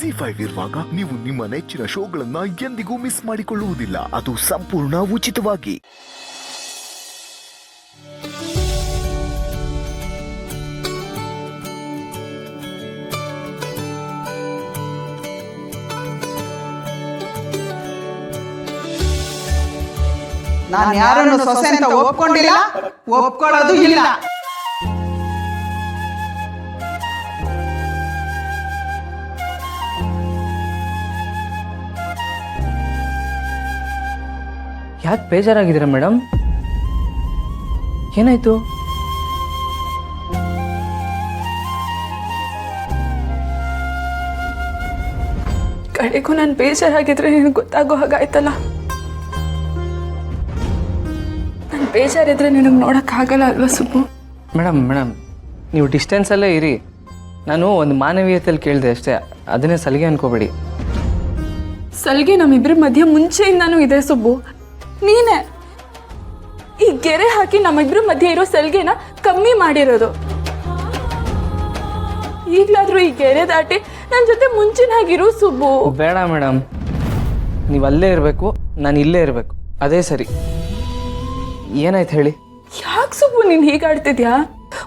ZEE5 ಇರುವಾಗ ನೀವು ನಿಮ್ಮ ನೆಚ್ಚಿನ ಶೋಗಳನ್ನ ಎಂದಿಗೂ ಮಿಸ್ ಮಾಡಿಕೊಳ್ಳುವುದಿಲ್ಲ. ಅದು ಸಂಪೂರ್ಣ ಉಚಿತವಾಗಿ. ನಾನು ಯಾರನ್ನು ಸೊಸೆ ಅಂತ ಒಪ್ಕೊಂಡಿಲ್ಲ, ಒಪ್ಕೊಳ್ಳೋದು ಇಲ್ಲ. ಯಾಕೆ ಬೇಜಾರಾಗಿದ್ದೀರಾ ಮೇಡಮ್? ಏನಾಯ್ತು? ಕಡೆಗೂ ನಾನು ಬೇಜಾರಾಗಿದ್ರೆ ನಿನಗೆ ಗೊತ್ತಾಗೋ ಹಾಗಾಯ್ತಲ್ಲ. ನಾನು ಬೇಜಾರಿದ್ರೆ ನಿನಗೆ ನೋಡೋಕ್ಕಾಗಲ್ಲ ಅಲ್ವಾ ಸುಬ್ಬು? ಮೇಡಮ್ ನೀವು ಡಿಸ್ಟೆನ್ಸಲ್ಲೇ ಇರಿ. ನಾನು ಒಂದು ಮಾನವೀಯತೆಯಲ್ಲಿ ಕೇಳಿದೆ ಅಷ್ಟೇ, ಅದನ್ನೇ ಸಲಿಗೆ ಅನ್ಕೋಬೇಡಿ. ಸಲ್ಗೆ ನಮ್ಮಿಬ್ಬರ ಮಧ್ಯೆ ಮುಂಚೆಯಿಂದಾನು ಇದೆ ಸುಬ್ಬು. ನೀನೇ ಈ ಗೆರೆ ಹಾಕಿ ನಮ್ಮಿಬ್ಬರ ಮಧ್ಯೆ ಇರೋ ಸಲ್ಗೆನ ಕಮ್ಮಿ ಮಾಡಿರೋದು. ಈಗಲಾದ್ರೂ ಈ ಗೆರೆ ದಾಟಿ ನನ್ನ ಜೊತೆ ಮುಂಚಿನ ಹಾಗಿರು ಸುಬ್ಬು. ಬೇಡ ಮೇಡಮ್, ನೀವು ಅಲ್ಲೇ ಇರಬೇಕು, ನಾನು ಇಲ್ಲೇ ಇರಬೇಕು, ಅದೇ ಸರಿ. ಏನಾಯ್ತು ಹೇಳಿ? ಯಾಕೆ ಸುಬ್ಬು ನೀನು ಹೀಗಾಡ್ತಿದ್ಯಾ?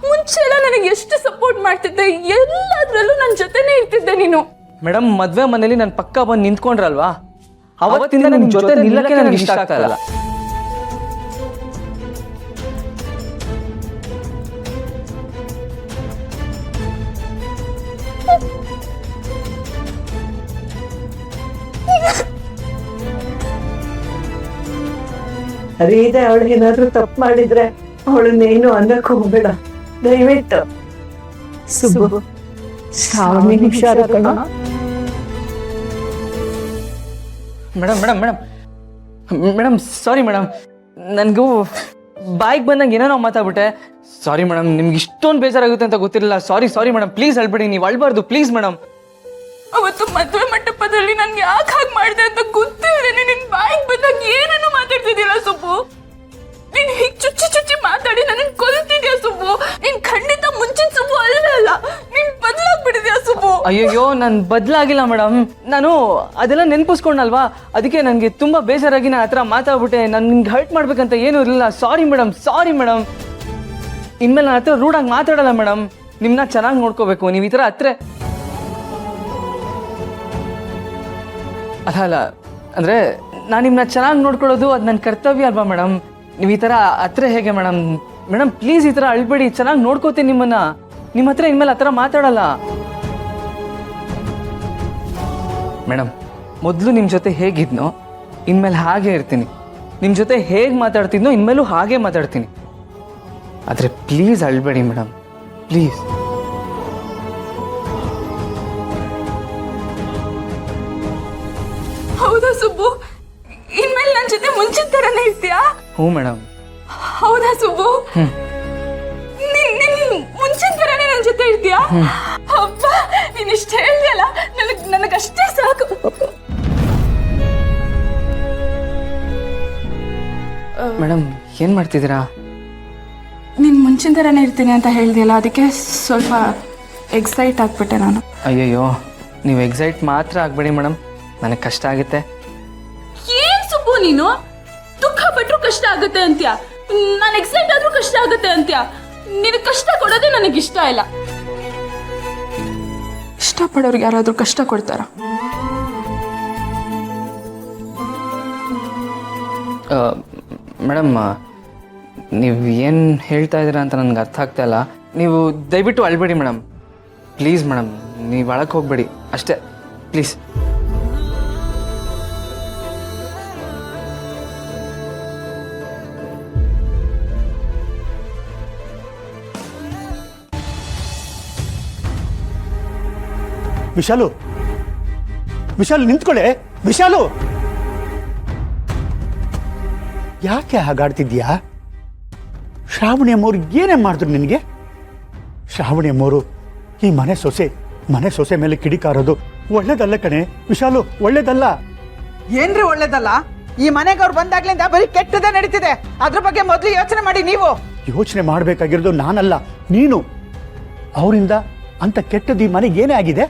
ಮುಂಚೆ ಎಲ್ಲ ನನಗೆ ಎಷ್ಟು ಸಪೋರ್ಟ್ ಮಾಡ್ತಿದ್ದೆ, ಎಲ್ಲದ್ರಲ್ಲೂ ನನ್ನ ಜೊತೆನೇ ಇರ್ತಿದ್ದೆ ನೀನು. ಮೇಡಮ್, ಮದುವೆ ಮನೇಲಿ ನಾನು ಪಕ್ಕ ಬಂದು ನಿಂತ್ಕೊಂಡ್ರಲ್ವಾ, ಅವತ್ತಿಂದ ನಿಮ್ಮ ಜೊತೆ ನಿಲ್ಲಕ್ಕೆ ನನಗೆ ಇಷ್ಟ ಆಗ್ತಾ ಇಲ್ಲ. ರೀದೆ ಅವಳಿಗೇನಾದ್ರೂ ತಪ್ಪು ಮಾಡಿದ್ರೆ ಅವಳನ್ನೇನು ಅನ್ನಕ್ ಹೋಗ್ಬೇಡ ದಯವಿಟ್ಟು. ಸುಬ್ಬು, ಶ್ರಾವಣಿ ಹುಷಾರು ಕಣ. ಮೇಡಮ್ ಸಾರಿ ಮೇಡಮ್, ನನಗೂ ಬಾಯಿಗೆ ಬಂದಂಗೆ ಏನೇನೋ ಮಾತಾಡ್ಬಿಟ್ಟೆ. ಸಾರಿ ಮೇಡಮ್, ನಿಮ್ಗೆ ಇಷ್ಟೊಂದು ಬೇಜಾರಾಗುತ್ತೆ ಅಂತ ಗೊತ್ತಿರಲಿಲ್ಲ. ಸಾರಿ ಮೇಡಮ್, ಪ್ಲೀಸ್ ಅಳ್ಬೇಡಿ, ನೀವು ಅಳ್ಬಾರ್ದು ಪ್ಲೀಸ್ ಮೇಡಮ್. ಅವತ್ತು ಮದುವೆ ಮಂಟಪದಲ್ಲಿ ನನ್ಗೆ ಯಾಕೆ ಹಾಗೆ ಮಾಡಿದೆ ಅಂತ ಗೊತ್ತಿಲ್ಲದೇನೆ ನಿನ್ ಬಾಯಿಗೆ ಬಂದಾಗ ಏನನ್ನು ಮಾತಾಡ್ತಿದ್ದಿಲ್ಲ ಸುಬ್ಬು. ನೀನ್ ಹೀಗೆ ಚುಚ್ಚಿ ಮಾತಾಡಿ ನನ್ನ ಕೊಲ್ತಿದ್ಯಾ ಸುಬ್ಬು. ನೀನ್ ಖಂಡಿತ ಮುಂಚಿನ ಸುಬ್ಬು ಅಲ್ಲ, ನೀನ್ ಬದಲಾಗ್ಬಿಟ್ಟಿದ್ಯಾ ಸುಬ್ಬು. ಅಯ್ಯೋ, ನಾನು ಬದಲಾಗಿಲ್ಲ ಮೇಡಮ್, ನಾನು ಅದೆಲ್ಲ ನೆನಪಿಸ್ಕೊಂಡಲ್ವಾ, ಅದಕ್ಕೆ ನನಗೆ ತುಂಬ ಬೇಜಾರಾಗಿ ನಾನು ಆ ಥರ ಮಾತಾಡ್ಬಿಟ್ಟೆ. ನಾನು ನಿಮ್ಗೆ ಹರ್ಟ್ ಮಾಡ್ಬೇಕಂತ ಏನೂ ಇರಲಿಲ್ಲ. Sorry madam. ಇನ್ಮೇಲೆ ನಾನು ಹತ್ರ ರೂಢಾಗಿ ಮಾತಾಡಲ್ಲ ಮೇಡಮ್. ನಿಮ್ಮನ್ನ ಚೆನ್ನಾಗಿ ನೋಡ್ಕೋಬೇಕು. ನೀವು ಈ ಥರ ಹತ್ರ ಅಲ್ಲ ಅಂದರೆ ನಾನು ನಿಮ್ಮನ್ನ ಚೆನ್ನಾಗಿ ನೋಡ್ಕೊಳ್ಳೋದು ಅದು ನನ್ನ ಕರ್ತವ್ಯ ಅಲ್ವಾ ಮೇಡಮ್? ನೀವು ಈ ಥರ ಹತ್ರ ಹೇಗೆ ಮೇಡಮ್ ಪ್ಲೀಸ್ ಈ ಥರ ಅಳ್ಬೇಡಿ, ಚೆನ್ನಾಗಿ ನೋಡ್ಕೋತೀನಿ ನಿಮ್ಮನ್ನ. ನಿಮ್ಮ ಹತ್ರ ಇನ್ಮೇಲೆ ಆ ಥರ ಮಾತಾಡಲ್ಲ ಮೇಡಮ್. ಮೊದಲು ನಿಮ್ಮ ಜೊತೆ ಹೇಗಿದ್ನೋ ಇನ್ಮೇಲೆ ಹಾಗೆ ಇರ್ತೀನಿ. ನಿಮ್ಮ ಜೊತೆ ಹೇಗೆ ಮಾತಾಡ್ತಿದ್ನೋ ಇನ್ಮೇಲೂ ಹಾಗೆ ಮಾತಾಡ್ತೀನಿ. ಆದರೆ ಪ್ಲೀಸ್ ಅಳ್ಬೇಡಿ ಮೇಡಮ್, ಪ್ಲೀಸ್. ಹೌದಾ ಸುಬ್ಬು? ಇನ್ಮೇಲೆ ನನ್ನ ಜೊತೆ ಮುಂಚಿನ ಥರನೇ ಇರ್ತೀಯಾ? ಹ್ಞೂ ಮೇಡಮ್. ಹೌದಾ ಸುಬ್ಬು? ನೀನ್ ಮುಂಚಿನ ಥರನೇ ನನ್ನ ಜೊತೆ ಇರ್ತೀಯಾ? ಹಬ್ಬ, ನೀನ್ ಇಷ್ಟು ಹೇಳ್ದಲ್ಲ, ನನಗಷ್ಟೇ ಸಾಕು. ಮೇಡಮ್, ಏನು ಮಾಡ್ತಿದ್ದೀರಾ? ನೀನ್ ಮುಂಚಿನ ಥರನೇ ಇರ್ತೀನಿ ಅಂತ ಹೇಳ್ದಿಯಲ್ಲ, ಅದಕ್ಕೆ ಸ್ವಲ್ಪ ಎಕ್ಸೈಟ್ ಆಗ್ಬಿಟ್ಟೆ ನಾನು. ಅಯ್ಯಯ್ಯೋ, ನೀವು ಎಕ್ಸೈಟ್ ಮಾತ್ರ ಆಗಬೇಡಿ ಮೇಡಮ್, ನನಗೆ ಕಷ್ಟ ಆಗುತ್ತೆ. ಏನ್ ಸುಬ್ಬು ನೀನು? ದುಃಖ ಪಟ್ರು ಕಷ್ಟ ಆಗುತ್ತೆ ಅಂತ್ಯ, ನಾನು ಎಕ್ಸೈಟ್ ಆದ್ರೂ ಕಷ್ಟ ಆಗುತ್ತೆ ಅಂತ್ಯ. ನಿನಗೆ ಕಷ್ಟ ಕೊಡೋದೇ ನನಗೆ ಇಷ್ಟ ಇಲ್ಲ. ಇಷ್ಟಪಡೋರ್ಗೆ ಯಾರಾದ್ರೂ ಕಷ್ಟ ಕೊಡ್ತಾರ? ಮೇಡಮ್, ನೀವು ಏನು ಹೇಳ್ತಾ ಇದ್ದೀರಾ ಅಂತ ನನಗೆ ಅರ್ಥ ಆಗ್ತಾ ಇಲ್ಲ. ನೀವು ದಯವಿಟ್ಟು ಅಳ್ಬೇಡಿ ಮೇಡಮ್, ಪ್ಲೀಸ್ ಮೇಡಮ್. ನೀವು ಅಳಕ್ಕೆ ಹೋಗ್ಬೇಡಿ ಅಷ್ಟೇ, ಪ್ಲೀಸ್. ವಿಶಾಲು ನಿಂತ್ಕೊಳ್ಳೆ. ವಿಶಾಲು, ಯಾಕೆ ಹಾಗಾಡ್ತಿದ್ಯಾ? ಶ್ರಾವಣಿ ಅಮ್ಮವ್ರು ಏನೇ ಮಾಡಿದ್ರು ನಿನಗೆ? ಶ್ರಾವಣಿ ಅಮ್ಮವರು ಈ ಮನೆ ಸೊಸೆ ಮೇಲೆ ಕಿಡಿಕಾರೋದು ಒಳ್ಳೇದಲ್ಲ ಕಣೆ ವಿಶಾಲು, ಒಳ್ಳೇದಲ್ಲ. ಏನ್ರಿ ಒಳ್ಳೇದಲ್ಲ? ಈ ಮನೆಗೆ ಅವ್ರು ಬಂದಾಗ್ಲಿಂದ ಬರೀ ಕೆಟ್ಟದೇ ನಡೀತಿದೆ. ಅದ್ರ ಬಗ್ಗೆ ಮೊದಲು ಯೋಚನೆ ಮಾಡಿ. ನೀವು ಯೋಚನೆ ಮಾಡಬೇಕಾಗಿರೋದು ನಾನಲ್ಲ, ನೀನು. ಅವರಿಂದ ಅಂತ ಕೆಟ್ಟದ್ದು ಈ ಮನೆಗೆ ಏನೇ ಆಗಿದೆ?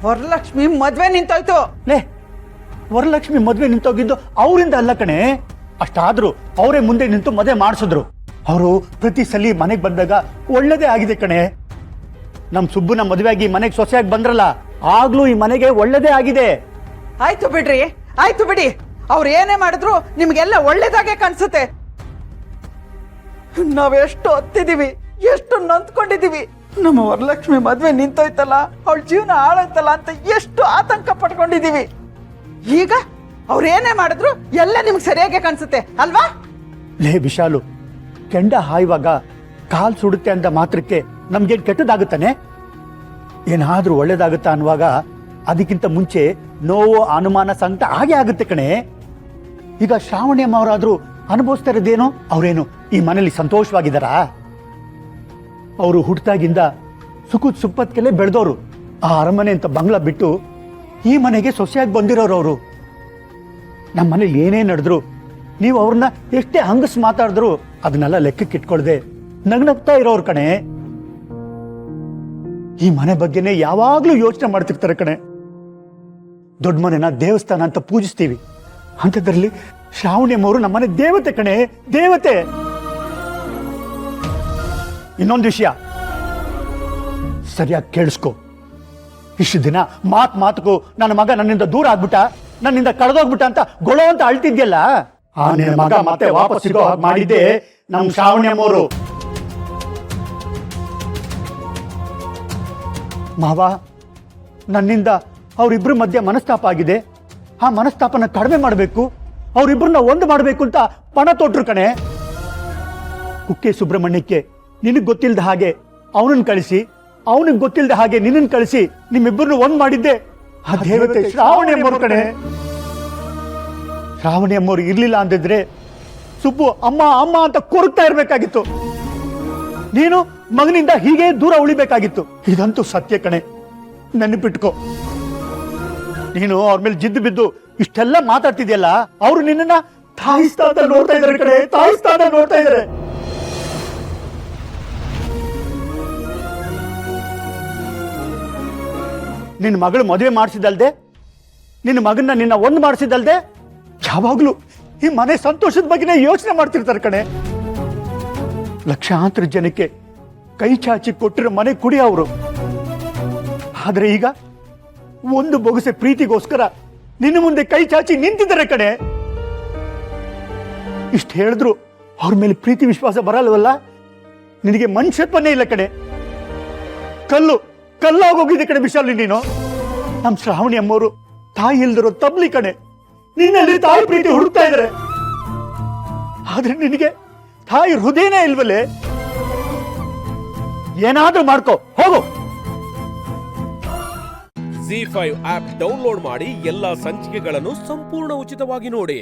ವರಲಕ್ಷ್ಮಿ ಮದ್ವೆ ನಿಂತೋಯ್ತು. ಲೇ, ವರಲಕ್ಷ್ಮಿ ಮದ್ವೆ ನಿಂತೋಗಿದ್ದು ಅವರಿಂದ ಅಲ್ಲ ಕಣೆ. ಅಷ್ಟಾದ್ರೂ ಅವರೇ ಮುಂದೆ ನಿಂತು ಮದುವೆ ಮಾಡಿಸಿದ್ರು. ಅವರು ಪ್ರತಿ ಸಲ ಮನೆಗೆ ಬಂದಾಗ ಒಳ್ಳೇದೇ ಆಗಿದೆ ಕಣೆ. ನಮ್ ಸುಬ್ಬುನ ಮದುವೆಯಾಗಿ ಮನೆಗೆ ಸೊಸೆಯಾಗಿ ಬಂದ್ರಲ್ಲ, ಆಗ್ಲೂ ಈ ಮನೆಗೆ ಒಳ್ಳೇದೇ ಆಗಿದೆ. ಆಯ್ತು ಬಿಡ್ರಿ, ಆಯ್ತು ಬಿಡಿ. ಅವ್ರು ಏನೇ ಮಾಡಿದ್ರು ನಿಮ್ಗೆಲ್ಲ ಒಳ್ಳೇದಾಗೆ ಕಾಣಿಸುತ್ತೆ. ನಾವೆಷ್ಟು ಹೊತ್ತಿದೀವಿ, ಎಷ್ಟು ನೊಂದ್ಕೊಂಡಿದೀವಿ. ನಮ್ಮ ವರಲಕ್ಷ್ಮಿ ಮದ್ವೆ ನಿಂತೋಯ್ತಲ್ಲ, ಅವಳ ಜೀವನ ಹಾಳಾಯ್ತಲ್ಲ ಅಂತ ಎಷ್ಟು ಆತಂಕ ಪಟ್ಕೊಂಡಿದೀವಿ. ಈಗ ಅವ್ರು ಏನೇ ಮಾಡಿದ್ರು ಎಲ್ಲ ನಿಮ್ಗೆ ಸರಿಯಾಗಿ ಕಾಣಿಸುತ್ತೆ ಅಲ್ವಾ? ಲೇ ವಿಶಾಲು, ಕೆಂಡ ಹಾಯುವಾಗ ಕಾಲ್ ಸುಡುತ್ತೆ ಅಂದ ಮಾತ್ರಕ್ಕೆ ನಮ್ಗೇನ್ ಕೆಟ್ಟದಾಗುತ್ತಾನೆ? ಏನಾದ್ರೂ ಒಳ್ಳೇದಾಗುತ್ತಾ ಅನ್ನುವಾಗ ಅದಕ್ಕಿಂತ ಮುಂಚೆ ನೋವು, ಅನುಮಾನ, ಸಂಕಟ ಹಾಗೆ ಆಗುತ್ತೆ ಕಣೆ. ಈಗ ಶ್ರಾವಣಿ ಅಮ್ಮ ಅವರಾದ್ರೂ ಅನುಭವಿಸ್ತಾ ಇರೋದೇನೋ? ಅವರೇನು ಈ ಮನೇಲಿ ಸಂತೋಷವಾಗಿದ್ದಾರಾ? ಅವರು ಹುಟ್ಟಿದಾಗಿಂದ ಸುಖದ ಸುಪ್ಪತ್ಕೆಲೆ ಬೆಳೆದವರು. ಆ ಅರಮನೆ ಅಂತ ಬಂಗ್ಲಾ ಬಿಟ್ಟು ಈ ಮನೆಗೆ ಸೊಸೆಯಾಗಿ ಬಂದಿರೋರು ಅವರು. ನಮ್ಮ ಮನೇಲಿ ಏನೇ ನಡೆದ್ರು, ನೀವು ಅವ್ರನ್ನ ಎಷ್ಟೇ ಹಂಗಸ್ ಮಾತಾಡಿದ್ರು ಅದನ್ನೆಲ್ಲ ಲೆಕ್ಕಕ್ಕೆ ಇಟ್ಕೊಳ್ದೆ ನಗ್ನಗ್ತಾ ಇರೋರು ಕಣೆ. ಈ ಮನೆ ಬಗ್ಗೆನೇ ಯಾವಾಗ್ಲೂ ಯೋಚನೆ ಮಾಡ್ತಿರ್ತಾರೆ ಕಣೆ. ದೊಡ್ಡ ಮನೆನ ದೇವಸ್ಥಾನ ಅಂತ ಪೂಜಿಸ್ತೀವಿ, ಅಂಥದ್ರಲ್ಲಿ ಶ್ರಾವಣಿ ಅಮ್ಮವರು ನಮ್ಮನೆ ದೇವತೆ ಕಣೆ, ದೇವತೆ. ಇನ್ನೊಂದು ವಿಷಯ ಸರಿಯಾಗಿ ಕೇಳಿಸ್ಕೊ. ಇಷ್ಟು ದಿನ ಮಾತುಗೂ ನನ್ನ ಮಗ ನನ್ನಿಂದ ದೂರ ಆಗ್ಬಿಟ್ಟ, ನನ್ನಿಂದ ಕಳೆದೋಗ್ಬಿಟ್ಟ ಅಂತ ಗೊಳೋ ಅಂತ ಅಳ್ತಿದ್ಯಲ್ಲ, ಆ ನಿನ್ನ ಮಗ ಮತ್ತೆ ವಾಪಸ್ ಸಿಗೋ ಹಾಗೆ ಮಾಡಿದ್ದೆ ನಮ್ ಶ್ರಾವಣಿ ಅಮ್ಮವರು. ಮಾವ, ನನ್ನಿಂದ ಅವರಿಬ್ಬರ ಮಧ್ಯೆ ಮನಸ್ತಾಪ ಆಗಿದೆ. ಆ ಮನಸ್ತಾಪನ ಕಡಿಮೆ ಮಾಡಬೇಕು, ಅವರಿಬ್ಬರನ್ನ ಒಂದು ಮಾಡಬೇಕು ಅಂತ ಪಣ ತೊಟ್ರು ಕಣೆ. ಕುಕ್ಕೆ ಸುಬ್ರಹ್ಮಣ್ಯಕ್ಕೆ ನಿನಗೆ ಗೊತ್ತಿಲ್ಲದ ಹಾಗೆ ಅವನನ್ನು ಕಳಿಸಿ, ಅವನಿಗೆ ಗೊತ್ತಿಲ್ಲದ ಹಾಗೆ ನಿನ್ನನ್ನು ಕಳಿಸಿ ನಿಮ್ಮಿಬ್ಬರನ್ನು ಒಂದು ಮಾಡಿದ್ದೆ ಆ ದೇವತೆ ಶ್ರಾವಣಿ ಅಮ್ಮವ್ರ ಕಣೆ. ಶ್ರಾವಣಿ ಅಮ್ಮವ್ರು ಇರ್ಲಿಲ್ಲ ಅಂದಿದ್ರೆ ಸುಬ್ಬು ಅಮ್ಮ ಅಮ್ಮ ಅಂತ ಕೊರಗ್ತಾ ಇರ್ಬೇಕಾಗಿತ್ತು. ನೀನು ಮಗನಿಂದ ಹೀಗೆ ದೂರ ಉಳಿಬೇಕಾಗಿತ್ತು. ಇದಂತೂ ಸತ್ಯ ಕಣೆ, ನೆನಪಿಟ್ಕೋ. ನೀನು ಅವ್ರ ಮೇಲೆ ಜಿದ್ದು ಬಿದ್ದು ಇಷ್ಟೆಲ್ಲ ಮಾತಾಡ್ತಿದ್ಯಲ್ಲ, ಅವರು ನಿನ್ನನ್ನ ತಾಯಿಸ್ತಾ ಅಂತ ನೋಡ್ತಾ ಇದಾರೆ ಕಣೆ, ತಾಯಿಸ್ತಾ ಅಂತ ನೋಡ್ತಾ ಇದಾರೆ. ನಿನ್ನ ಮಗಳು ಮದುವೆ ಮಾಡಿಸಿದಲ್ದೆ, ನಿನ್ನ ಮಗನ್ನ ನಿನ್ನ ಒಂದು ಮಾಡಿಸಿದಲ್ದೆ, ಯಾವಾಗ್ಲೂ ಈ ಮನೆ ಸಂತೋಷದ ಬಗ್ಗೆನೇ ಯೋಚನೆ ಮಾಡ್ತಿರ್ತಾರೆ ಕಣೆ. ಲಕ್ಷಾಂತರ ಜನಕ್ಕೆ ಕೈ ಚಾಚಿ ಕೊಟ್ಟಿರೋ ಮನೆ ಕುಡಿ ಅವರು. ಆದ್ರೆ ಈಗ ಒಂದು ಬೊಗಸೆ ಪ್ರೀತಿಗೋಸ್ಕರ ನಿನ್ನ ಮುಂದೆ ಕೈ ಚಾಚಿ ನಿಂತಿದ್ದಾರೆ ಕಣೆ. ಇಷ್ಟು ಹೇಳಿದ್ರು ಅವ್ರ ಮೇಲೆ ಪ್ರೀತಿ ವಿಶ್ವಾಸ ಬರಲ್ವಲ್ಲ? ನಿನಗೆ ಮನುಷ್ಯತ್ವನೇ ಇಲ್ಲ ಕಣೆ. ಕಲ್ಲಾಗೋಗಿದೆ ಕಣೆ ವಿಶಾಲಿ ನೀನು. ನಮ್ ಶ್ರಾವಣಿ ಅಮ್ಮವರು ತಾಯಿ ಇಲ್ದಿರೋ ತಬ್ಲಿ ಕಣೆ. ನಿನ್ನಲ್ಲಿ ತಾಯಿ ಪ್ರೀತಿ ಹುಡುಕ್ತಾ ಇದ್ದಾರೆ, ಆದ್ರೆ ನಿನಗೆ ತಾಯಿ ಹೃದಯನೇ ಇಲ್ವಲ್ಲೇ. ಏನಾದ್ರೂ ಮಾಡ್ಕೋ, ಹೋಗು. ZEE5 ಆಪ್ ಡೌನ್ಲೋಡ್ ಮಾಡಿ ಎಲ್ಲಾ ಸಂಚಿಕೆಗಳನ್ನು ಸಂಪೂರ್ಣ ಉಚಿತವಾಗಿ ನೋಡಿ.